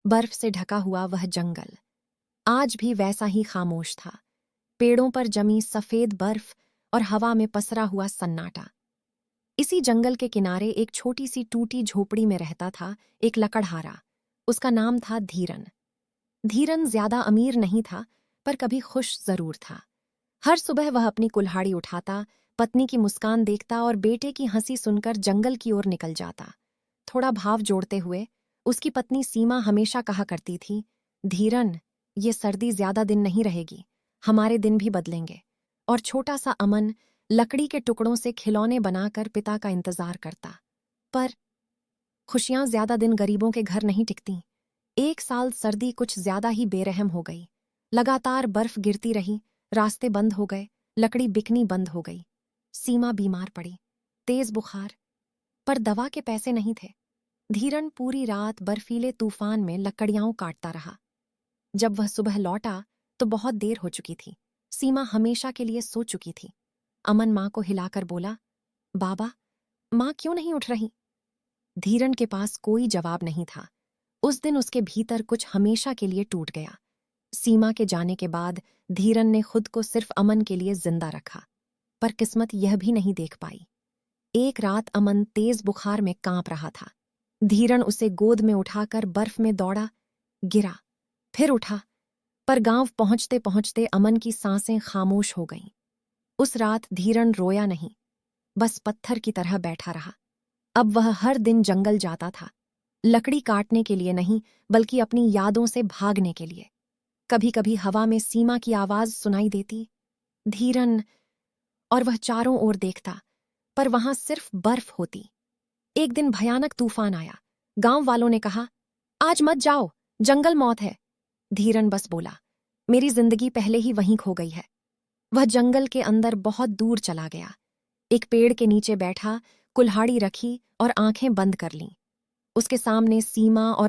बर्फ से ढका हुआ वह जंगल आज भी वैसा ही खामोश था। पेड़ों पर जमी सफेद बर्फ और हवा में पसरा हुआ सन्नाटा। इसी जंगल के किनारे एक छोटी सी टूटी झोपड़ी में रहता था एक लकड़हारा। उसका नाम था धीरन। धीरन ज्यादा अमीर नहीं था, पर कभी खुश जरूर था। हर सुबह वह अपनी कुल्हाड़ी उठाता, पत्नी की मुस्कान देखता और बेटे की हंसी सुनकर जंगल की ओर निकल जाता। थोड़ा भाव जोड़ते हुए उसकी पत्नी सीमा हमेशा कहा करती थी, धीरन, ये सर्दी ज्यादा दिन नहीं रहेगी, हमारे दिन भी बदलेंगे। और छोटा सा अमन लकड़ी के टुकड़ों से खिलौने बनाकर पिता का इंतजार करता। पर खुशियां ज्यादा दिन गरीबों के घर नहीं टिकती। एक साल सर्दी कुछ ज्यादा ही बेरहम हो गई। लगातार बर्फ गिरती रही, रास्ते बंद हो गए, लकड़ी बिकनी बंद हो गई। सीमा बीमार पड़ी, तेज बुखार, पर दवा के पैसे नहीं थे। धीरन पूरी रात बर्फीले तूफान में लकड़ियां काटता रहा। जब वह सुबह लौटा तो बहुत देर हो चुकी थी। सीमा हमेशा के लिए सो चुकी थी। अमन माँ को हिलाकर बोला, बाबा, माँ क्यों नहीं उठ रही? धीरन के पास कोई जवाब नहीं था। उस दिन उसके भीतर कुछ हमेशा के लिए टूट गया। सीमा के जाने के बाद धीरन ने खुद को सिर्फ अमन के लिए जिंदा रखा, पर किस्मत यह भी नहीं देख पाई। एक रात अमन तेज बुखार में कांप रहा था। धीरन उसे गोद में उठाकर बर्फ में दौड़ा, गिरा, फिर उठा, पर गांव पहुंचते पहुंचते अमन की सांसें खामोश हो गईं। उस रात धीरन रोया नहीं, बस पत्थर की तरह बैठा रहा। अब वह हर दिन जंगल जाता था, लकड़ी काटने के लिए नहीं, बल्कि अपनी यादों से भागने के लिए। कभी कभी हवा में सीमा की आवाज सुनाई देती, धीरन, और वह चारों ओर देखता, पर वहां सिर्फ बर्फ होती। एक दिन भयानक तूफान आया। गांव वालों ने कहा, आज मत जाओ, जंगल मौत है। धीरन बस बोला, मेरी जिंदगी पहले ही वहीं खो गई है। वह जंगल के अंदर बहुत दूर चला गया। एक पेड़ के नीचे बैठा, कुल्हाड़ी रखी और आंखें बंद कर लीं। उसके सामने सीमा और